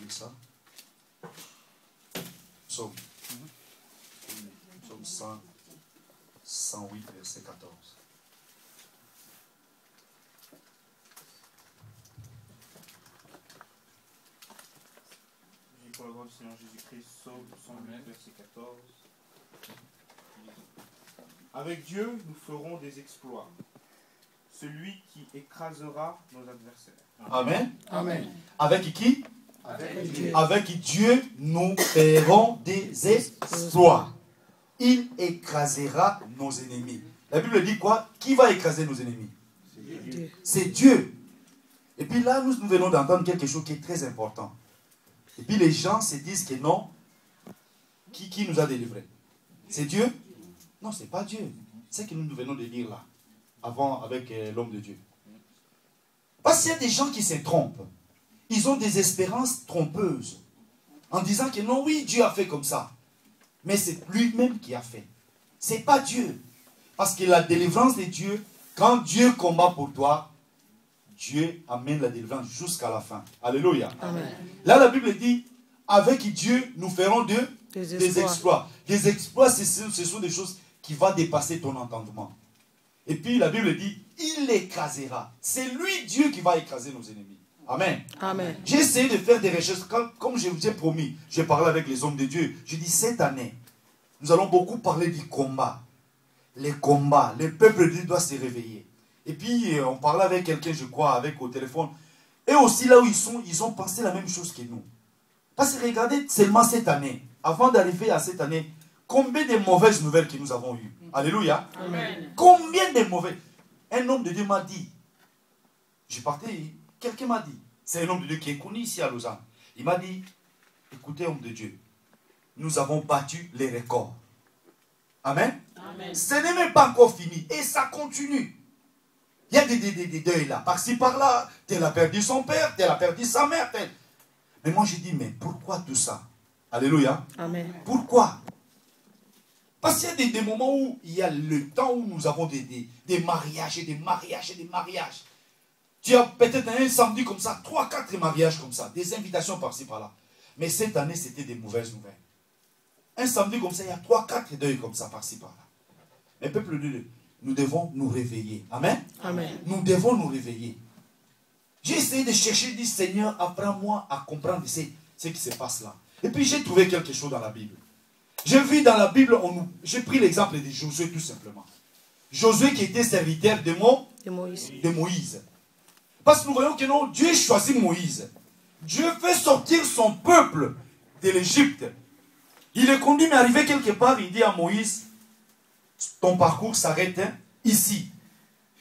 lire ça. Psaume 108, verset 14. Pour la gloire du Seigneur Jésus-Christ, Psaume 108, verset 14. Avec Dieu, nous ferons des exploits. Celui qui écrasera nos adversaires. Amen. Amen. Avec qui? Avec Dieu. Avec Dieu, nous ferons des exploits. Il écrasera nos ennemis. La Bible dit quoi? Qui va écraser nos ennemis? C'est Dieu. Et puis là, nous venons d'entendre quelque chose qui est très important. Et puis les gens se disent que non. Qui nous a délivrés? C'est Dieu? Non, ce n'est pas Dieu. C'est ce que nous venons de lire là, avant avec l'homme de Dieu. Parce qu'il y a des gens qui se trompent. Ils ont des espérances trompeuses. En disant que non, oui, Dieu a fait comme ça. Mais c'est lui-même qui a fait. Ce n'est pas Dieu. Parce que la délivrance de Dieu, quand Dieu combat pour toi, Dieu amène la délivrance jusqu'à la fin. Alléluia. Amen. Là, la Bible dit, avec Dieu, nous ferons des exploits. Des exploits, ce sont des choses qui vont dépasser ton entendement. Et puis, la Bible dit, il écrasera. C'est lui, Dieu, qui va écraser nos ennemis. Amen. Amen. J'ai essayé de faire des recherches. Comme je vous ai promis, j'ai parlé avec les hommes de Dieu. Je dis, cette année, nous allons beaucoup parler du combat. Les combats. Le peuple de Dieu doit se réveiller. Et puis, on parlait avec quelqu'un, je crois, au téléphone. Et aussi, là où ils sont, ils ont pensé la même chose que nous. Parce que regardez seulement cette année, avant d'arriver à cette année, combien de mauvaises nouvelles que nous avons eues. Alléluia. Amen. Combien de mauvaises. Un homme de Dieu m'a dit, j'ai parté, quelqu'un m'a dit, c'est un homme de Dieu qui est connu ici à Lausanne. Il m'a dit, écoutez, homme de Dieu, nous avons battu les records. Amen. Amen. Ce n'est même pas encore fini. Et ça continue. Il y a des deuils là, par-ci, par-là. Tel a perdu son père, tel a perdu sa mère, tel. Mais moi je dis, mais pourquoi tout ça? Alléluia. Amen. Pourquoi? Parce qu'il y a des moments où il y a le temps où nous avons des mariages et des mariages et des mariages. Tu as peut-être un samedi comme ça, 3, 4 mariages comme ça, des invitations par-ci, par-là. Mais cette année, c'était des mauvaises nouvelles. Un samedi comme ça, il y a 3, 4 deuils comme ça, par-ci, par-là. Mais peuple de Dieu, nous devons nous réveiller. Amen. Amen. Nous devons nous réveiller. J'ai essayé de chercher, dit Seigneur, apprends-moi à comprendre ce qui se passe là. Et puis j'ai trouvé quelque chose dans la Bible. J'ai vu dans la Bible, j'ai pris l'exemple de Josué tout simplement. Josué qui était serviteur de Moïse. Parce que nous voyons que non, Dieu choisit Moïse. Dieu fait sortir son peuple de l'Égypte. Il est conduit, mais arrivé quelque part, il dit à Moïse, ton parcours s'arrête ici.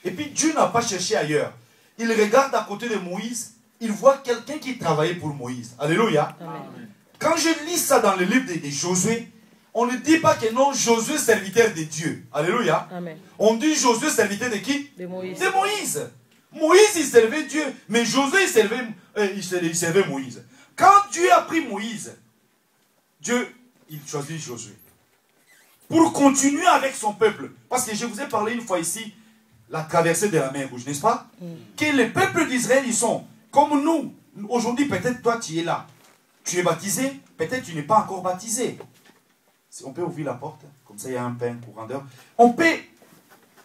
Et puis Dieu n'a pas cherché ailleurs. Il regarde à côté de Moïse, il voit quelqu'un qui travaillait pour Moïse. Alléluia. Amen. Quand je lis ça dans le livre de Josué, on ne dit pas que non, Josué serviteur de Dieu. Alléluia. Amen. On dit Josué serviteur de qui? De Moïse. De Moïse. Moïse, il servait Dieu, mais Josué, il servait Moïse. Quand Dieu a pris Moïse, Dieu, il choisit Josué. Pour continuer avec son peuple. Parce que je vous ai parlé une fois ici, la traversée de la mer Rouge, n'est-ce pas? Que les peuples d'Israël, ils sont comme nous. Aujourd'hui, peut-être toi, tu es là. Tu es baptisé, peut-être tu n'es pas encore baptisé. On peut ouvrir la porte, comme ça il y a un pain courant d'air.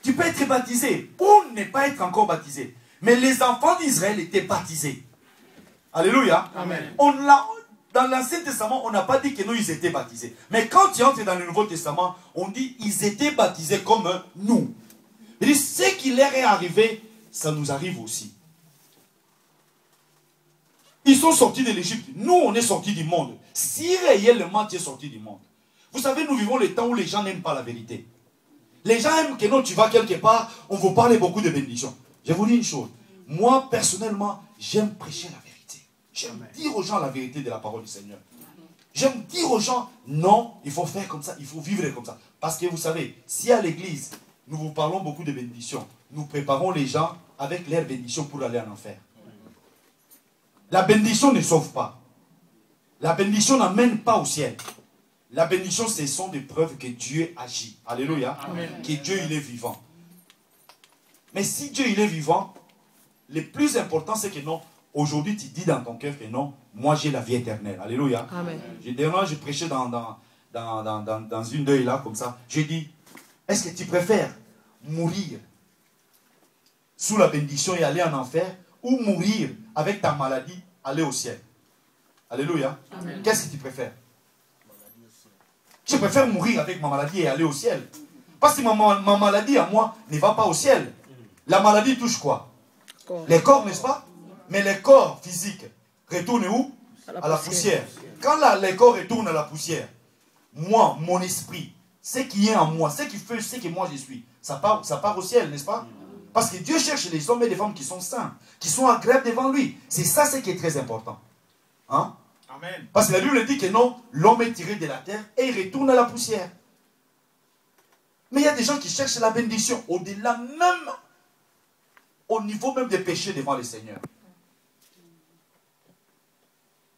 Tu peux être baptisé ou ne pas être encore baptisé. Mais les enfants d'Israël étaient baptisés. Alléluia. Amen. Dans l'Ancien Testament, on n'a pas dit que nous, ils étaient baptisés. Mais quand tu entres dans le Nouveau Testament, on dit qu'ils étaient baptisés comme nous. Et ce qui leur est arrivé, ça nous arrive aussi. Ils sont sortis de l'Égypte. Nous, on est sortis du monde. Si réellement tu es sorti du monde. Vous savez, nous vivons les temps où les gens n'aiment pas la vérité. Les gens aiment que non, tu vas quelque part, on vous parle beaucoup de bénédictions. Je vous dis une chose. Moi, personnellement, j'aime prêcher la vérité. J'aime dire aux gens la vérité de la parole du Seigneur. J'aime dire aux gens, non, il faut faire comme ça, il faut vivre comme ça. Parce que vous savez, si à l'église, nous vous parlons beaucoup de bénédictions, nous préparons les gens avec leurs bénédictions pour aller en enfer. La bénédiction ne sauve pas. La bénédiction n'amène pas au ciel. La bénédiction, ce sont des preuves que Dieu agit. Alléluia. Amen. Que Dieu, il est vivant. Mais si Dieu, il est vivant, le plus important, c'est que non, aujourd'hui tu dis dans ton cœur que non, moi j'ai la vie éternelle. Alléluia. Amen. Dernièrement, je prêchais dans une deuil là, comme ça. J'ai dit, est-ce que tu préfères mourir sous la bénédiction et aller en enfer, ou mourir avec ta maladie, aller au ciel? Alléluia. Qu'est-ce que tu préfères? Je préfère mourir avec ma maladie et aller au ciel. Parce que ma maladie à moi ne va pas au ciel. La maladie touche quoi? Les corps, n'est-ce pas? Mais les corps physiques retournent où? À la poussière. Quand les corps retournent à la poussière, moi, mon esprit, ce qui est en moi, ce qui fait ce que moi je suis, ça part au ciel, n'est-ce pas? Parce que Dieu cherche les hommes et les femmes qui sont saints, qui sont agréables devant lui. C'est ça ce qui est très important. Hein? Amen. Parce que la Bible dit que non, l'homme est tiré de la terre et il retourne à la poussière. Mais il y a des gens qui cherchent la bénédiction au-delà même, au niveau même des péchés devant le Seigneur.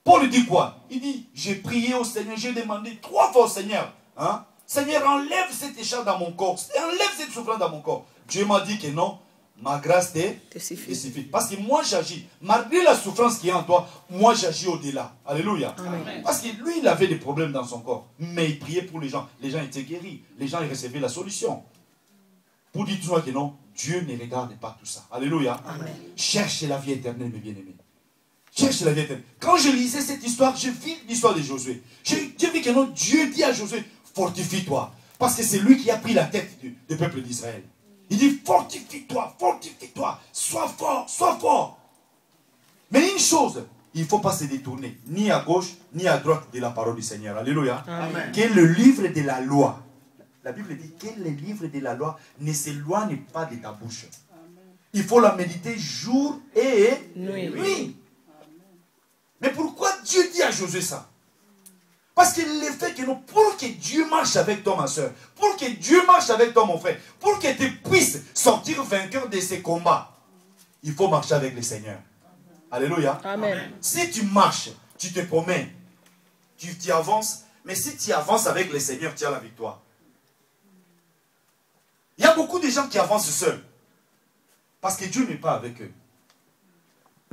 Paul dit quoi? Il dit, j'ai prié au Seigneur, j'ai demandé 3 fois au Seigneur. Hein? Seigneur, enlève cette écharpe dans mon corps, enlève cette souffrance dans mon corps. Dieu m'a dit que non, ma grâce te suffit. Parce que moi j'agis, malgré la souffrance qui est en toi, moi j'agis au-delà. Alléluia. Amen. Parce que lui, il avait des problèmes dans son corps, mais il priait pour les gens. Les gens étaient guéris, les gens ils recevaient la solution. Pour dire toujours que non, Dieu ne regarde pas tout ça. Alléluia. Amen. Cherchez la vie éternelle, mes bien-aimés. Cherche la vie éternelle. Quand je lisais cette histoire, je vis l'histoire de Josué. J'ai vu que non, Dieu dit à Josué, fortifie-toi. Parce que c'est lui qui a pris la tête du peuple d'Israël. Il dit, fortifie-toi, fortifie-toi. Sois fort, sois fort. Mais une chose, il ne faut pas se détourner, ni à gauche, ni à droite de la parole du Seigneur. Alléluia. Amen. Que le livre de la loi, la Bible dit que le livre de la loi ne s'éloigne pas de ta bouche. Il faut la méditer jour et nuit. Mais pourquoi Dieu dit à Josué ça? Parce qu'il le fait que nous, pour que Dieu marche avec toi, ma soeur, pour que Dieu marche avec toi, mon frère, pour que tu puisses sortir vainqueur de ces combats, il faut marcher avec le Seigneur. Alléluia. Amen. Si tu marches, tu te promènes, tu avances, mais si tu avances avec le Seigneur, tu as la victoire. Il y a beaucoup de gens qui avancent seuls, parce que Dieu n'est pas avec eux.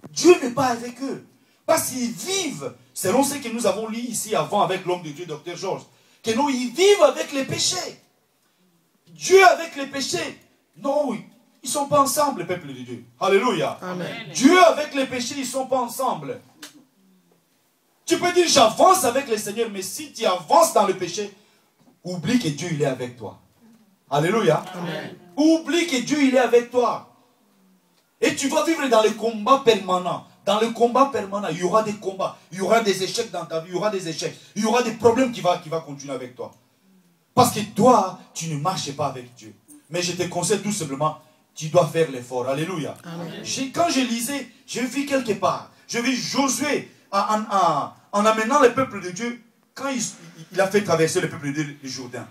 Dieu n'est pas avec eux. Parce qu'ils vivent, selon ce que nous avons lu ici avant avec l'homme de Dieu, Dr. Georges, que nous, ils vivent avec les péchés. Dieu avec les péchés. Non, ils ne sont pas ensemble, le peuple de Dieu. Alléluia. Amen. Dieu avec les péchés, ils ne sont pas ensemble. Tu peux dire, j'avance avec le Seigneur, mais si tu avances dans le péché, oublie que Dieu, il est avec toi. Alléluia. Amen. Oublie que Dieu, il est avec toi. Et tu vas vivre dans les combats permanents. Dans le combat permanent, il y aura des combats, il y aura des échecs dans ta vie, il y aura des échecs, il y aura des problèmes qui vont continuer avec toi. Parce que toi, tu ne marches pas avec Dieu. Mais je te conseille tout simplement, tu dois faire l'effort. Alléluia. Quand je lisais, j'ai vu quelque part, j'ai vu Josué en amenant le peuple de Dieu, quand il a fait traverser le peuple de Dieu le Jourdain.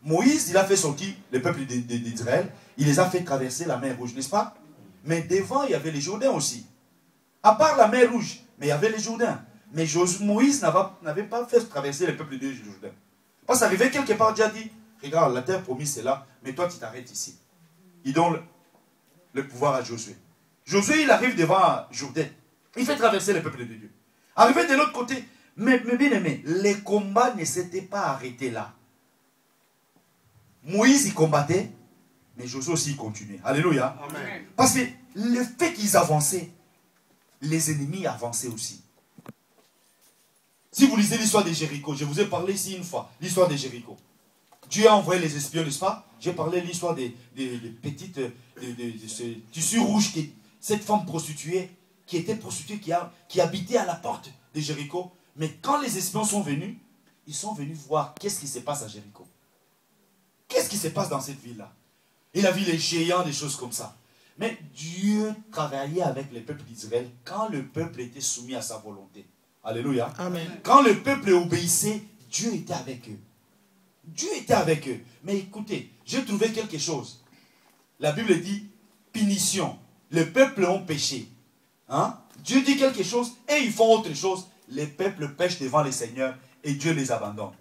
Moïse, il a fait sortir le peuple d'Israël, il les a fait traverser la mer Rouge, n'est-ce pas? Mais devant, il y avait les Jourdains aussi. À part la mer Rouge, mais il y avait les Jourdains. Mais Moïse n'avait pas fait traverser le peuple de Jourdain. Parce qu'arrivé quelque part, Dieu a dit, regarde, la terre promise c'est là, mais toi tu t'arrêtes ici. Il donne le pouvoir à Josué. Josué, il arrive devant Jourdain. Il fait traverser le peuple de Dieu. Arrivé de l'autre côté, mais bien aimé, les combats ne s'étaient pas arrêtés là. Moïse, il combattait, mais Josué aussi, il continuait. Alléluia. Amen. Parce que le fait qu'ils avançaient, les ennemis avançaient aussi. Si vous lisez l'histoire de Jéricho, je vous ai parlé ici une fois, l'histoire de Jéricho. Dieu a envoyé les espions, n'est-ce pas? J'ai parlé de l'histoire des petites, de ce tissu rouge, cette femme prostituée, qui était prostituée, qui habitait à la porte de Jéricho. Mais quand les espions sont venus, ils sont venus voir qu'est-ce qui se passe à Jéricho. Qu'est-ce qui se passe dans cette ville-là? Il a vu les géants, des choses comme ça. Mais Dieu travaillait avec le peuple d'Israël quand le peuple était soumis à sa volonté. Alléluia. Amen. Quand le peuple obéissait, Dieu était avec eux. Dieu était avec eux. Mais écoutez, j'ai trouvé quelque chose. La Bible dit, punition. Le peuple ont péché. Hein? Dieu dit quelque chose et ils font autre chose. Les peuples pêchent devant le Seigneur et Dieu les abandonne.